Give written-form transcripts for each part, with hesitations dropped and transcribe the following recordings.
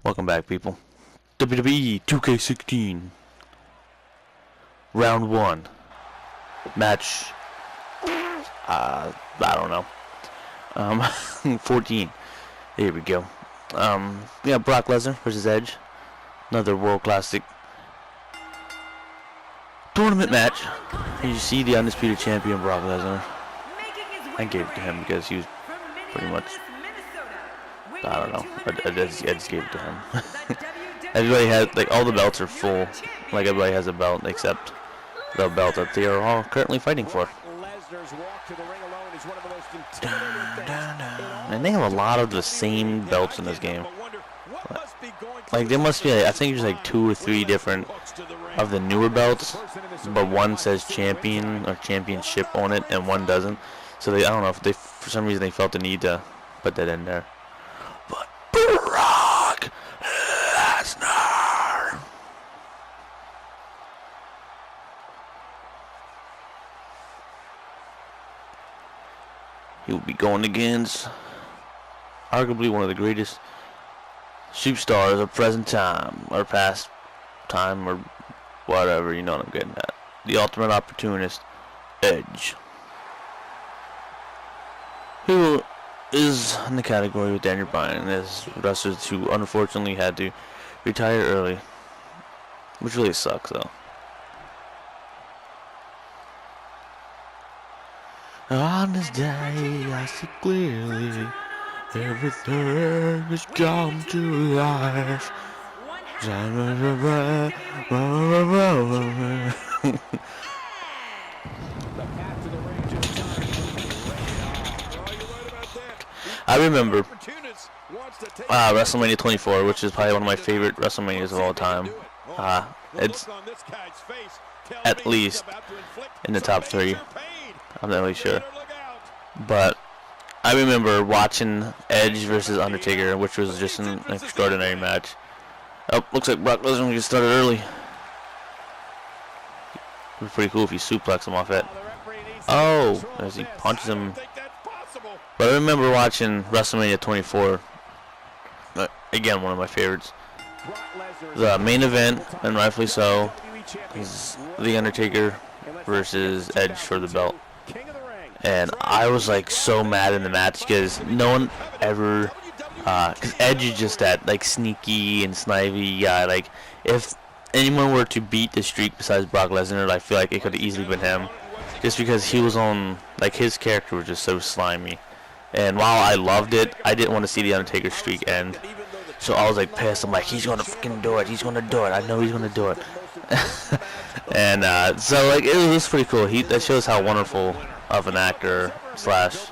Welcome back, people. WWE 2K16 Round 1 Match I don't know 14. Here we go. Yeah, Brock Lesnar versus Edge, another World Classic tournament match. You see the undisputed champion Brock Lesnar. I gave it to him because he was pretty much, I don't know, I just gave it to him. Everybody has, like, all the belts are full. Like, everybody has a belt except the belt that they are all currently fighting for. And they have a lot of the same belts in this game. Like, there must be, I think there's like 2 or 3 different of the newer belts, but one says champion or championship on it and one doesn't. So they, I don't know if they, for some reason they felt the need to put that in there. But Brock Lesnar. He will be going against arguably one of the greatest superstars of present time, or past time, or whatever, you know what I'm getting at. The ultimate opportunist, Edge, who is in the category with Daniel Bryan as wrestlers who unfortunately had to retire early, which really sucks though. On this day I see clearly everything has come to life. I remember WrestleMania 24, which is probably one of my favorite WrestleManias of all time. It's at least in the top 3. I'm not really sure. But I remember watching Edge versus Undertaker, which was just an extraordinary match. Oh, looks like Brock Lesnar will get started early. It would be pretty cool if you suplex him off it. Oh, as he punches him. But I remember watching WrestleMania 24. Again, one of my favorites. The main event, and rightfully so, is The Undertaker versus Edge for the belt. And I was like so mad in the match because no one ever, because Edge is just that like sneaky and snivy guy. Like, if anyone were to beat the streak besides Brock Lesnar, I feel like it could have easily been him, just because he was on, like, his character was just so slimy. And while I loved it, I didn't want to see the Undertaker streak end. So I was like pissed. I'm like, he's gonna fucking do it. He's gonna do it. I know he's gonna do it. And so, like, it was pretty cool. That shows how wonderful of an actor slash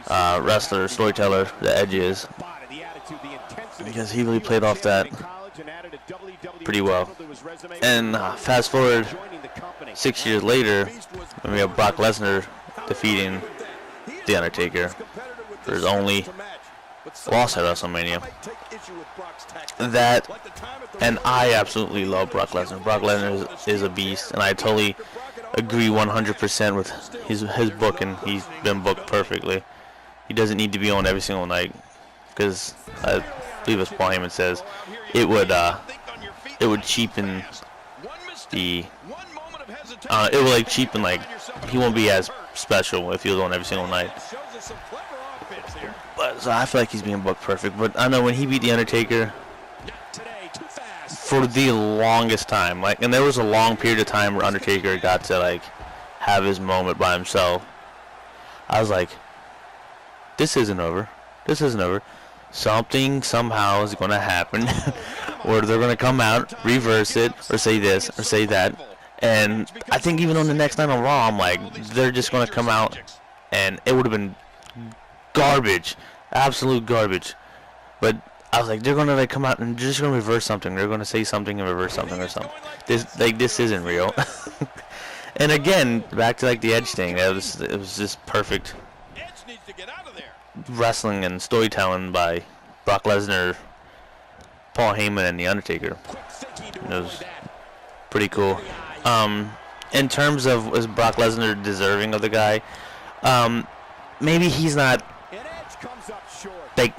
wrestler, storyteller the Edge is, because he really played off that pretty well. And fast forward 6 years later, when we have Brock Lesnar defeating The Undertaker for his only loss at WrestleMania. That, and I absolutely love Brock Lesnar. Brock Lesnar is a beast, and I totally agree 100% with his booking. He's been booked perfectly. He doesn't need to be on every single night, because I believe, as Paul Heyman says, it would cheapen the it would like cheapen, like, he won't be as special if he was on every single night. But so I feel like he's being booked perfect. But I know when he beat The Undertaker, for the longest time, like, and there was a long period of time where Undertaker got to, like, have his moment by himself. I was like, this isn't over. This isn't over. Something somehow is going to happen, or they're going to come out, reverse it, or say this, or say that. And I think even on the next night on Raw, I'm like, they're just going to come out, and it would have been garbage, absolute garbage. But I was like, they're gonna, like, come out and just gonna reverse something. They're gonna say something and reverse something or something. This isn't real. And again, back to, like, the Edge thing. It was just perfect wrestling and storytelling by Brock Lesnar, Paul Heyman, and The Undertaker. It was pretty cool. In terms of, is Brock Lesnar deserving of the guy? Maybe he's not like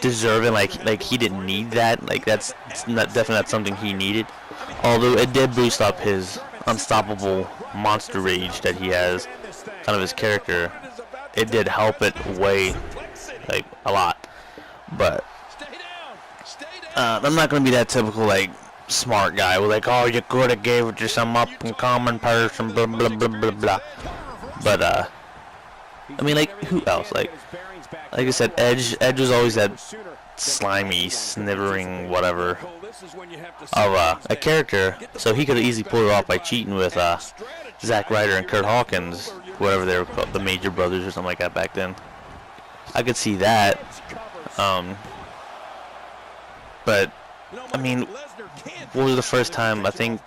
deserving. Like he didn't need that. Like that's definitely not something he needed. Although it did boost up his unstoppable monster rage that he has, kind of his character. It did help it way, like a lot. But I'm not gonna be that typical like smart guy with like, oh, you could have gave it to some up and common person, blah blah blah blah blah. But I mean, like, who else? Like I said, Edge was always that slimy, snivering, whatever of a character, so he could have easily pulled it off by cheating with Zack Ryder and Kurt Hawkins, whatever they were called, the Major Brothers or something like that back then. I could see that. But I mean, what was the first time? I think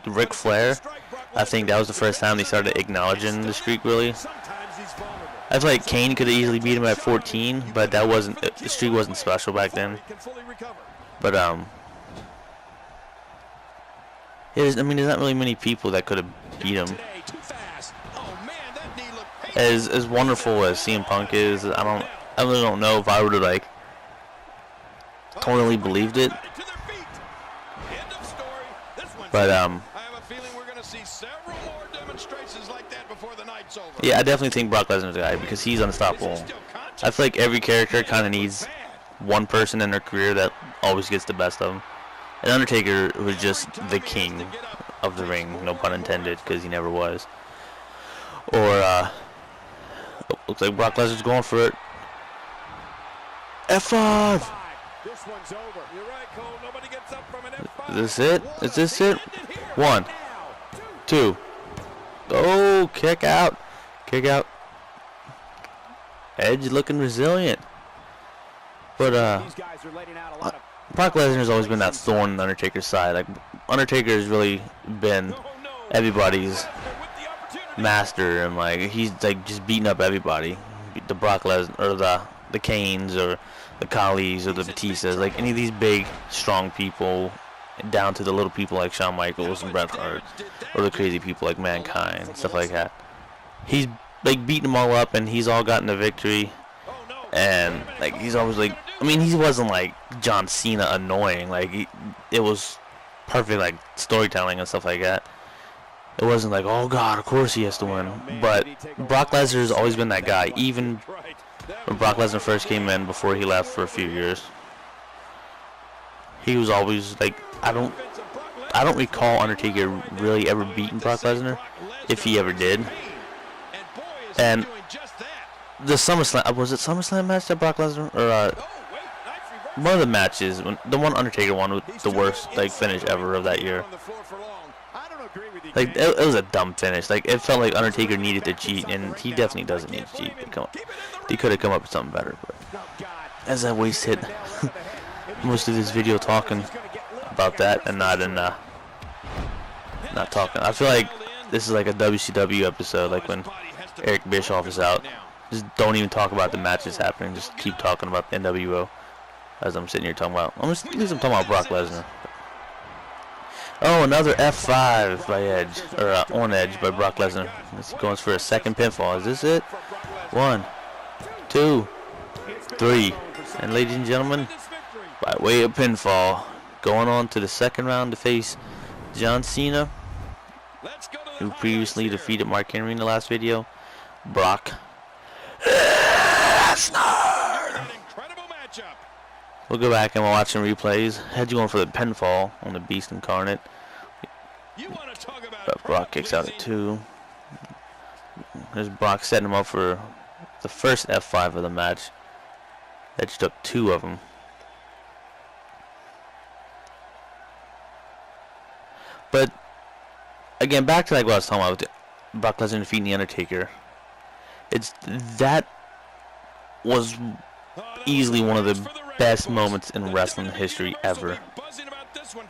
Ric Flair. I think that was the first time they started acknowledging the streak, really. I feel like Kane could have easily beat him at 14, but that wasn't, the streak wasn't special back then. But I mean, there's not really many people that could have beat him. As wonderful as CM Punk is, I really don't know if I would have like totally believed it. But yeah, I definitely think Brock Lesnar's the guy because he's unstoppable. I feel like every character kind of needs one person in their career that always gets the best of them. And Undertaker was just the king of the ring, no pun intended, because he never was. Or looks like Brock Lesnar's going for it. F5. Is this it? Is this it? 1, 2. Oh, kick out. Kick out. Edge looking resilient. But Brock Lesnar's always been that thorn in Undertaker's side. Like Undertaker has really been everybody's master, and like he's like just beating up everybody. The Brock Lesnar or the Kanes or the Khali's or the Batistas, like any of these big, strong people, down to the little people like Shawn Michaels and Bret Hart, or the crazy people like Mankind, stuff like that. He's like beating them all up, and he's all gotten the victory. And like he's always like, I mean, he wasn't like John Cena annoying. Like it was perfect like storytelling and stuff like that. It wasn't like, oh God, of course he has to win. But Brock Lesnar's always been that guy, even when Brock Lesnar first came in before he left for a few years. He was always like, I don't recall Undertaker really ever beating Brock Lesnar, if he ever did. And the SummerSlam, was it SummerSlam match that Brock Lesnar, or one of the matches, the one Undertaker won with the worst like finish ever of that year. Like it was a dumb finish. Like it felt like Undertaker needed to cheat, and he definitely doesn't need to cheat. He could have come up with something better. But as I wasted most of this video talking about that and not talking. I feel like this is like a WCW episode, like when Eric Bischoff is out. Just don't even talk about the matches happening. Just keep talking about the NWO as I'm sitting here talking about. I'm talking about Brock Lesnar. Oh, another F5 by Edge, or on Edge by Brock Lesnar. It's going for a second pinfall. Is this it? 1, 2, 3, and ladies and gentlemen, by way of pinfall, going on to the second round to face John Cena, who previously defeated Mark Henry in the last video. Brock Lesnar. We'll go back and we'll watch some replays. Edge going for the pinfall on the Beast Incarnate. But Brock kicks out at 2. There's Brock setting him up for the first F5 of the match. Edge took 2 of them. But again, back to like what I was talking about with Brock Lesnar defeating the Undertaker. That was easily one of the best moments in wrestling history ever.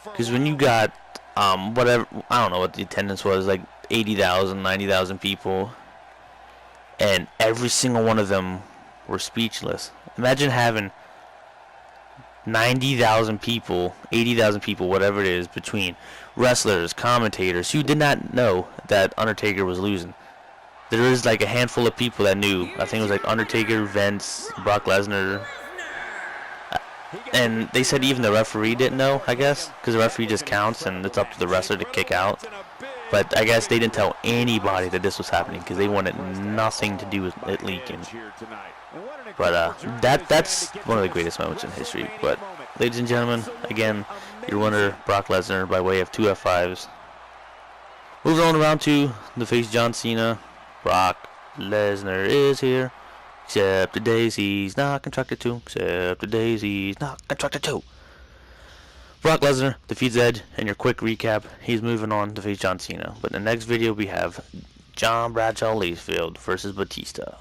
Because when you got whatever, I don't know what the attendance was, like 80,000, 90,000 people, and every single one of them were speechless. Imagine having 90,000 people, 80,000 people, whatever it is, between wrestlers, commentators, who did not know that Undertaker was losing. there was like a handful of people that knew. I think it was like Undertaker, Vince, Brock Lesnar, and they said even the referee didn't know, I guess, because the referee just counts and it's up to the wrestler to kick out. But I guess they didn't tell anybody that this was happening because they wanted nothing to do with it leaking. But that's one of the greatest moments in history. But ladies and gentlemen, again, your winner, Brock Lesnar, by way of 2 F5s. Moving on around to the face John Cena. Brock Lesnar is here. Except the days he's not contracted to. Except the days he's not contracted to. Brock Lesnar defeats Edge, and your quick recap, he's moving on to face John Cena. But in the next video we have John Bradshaw Layfield versus Batista.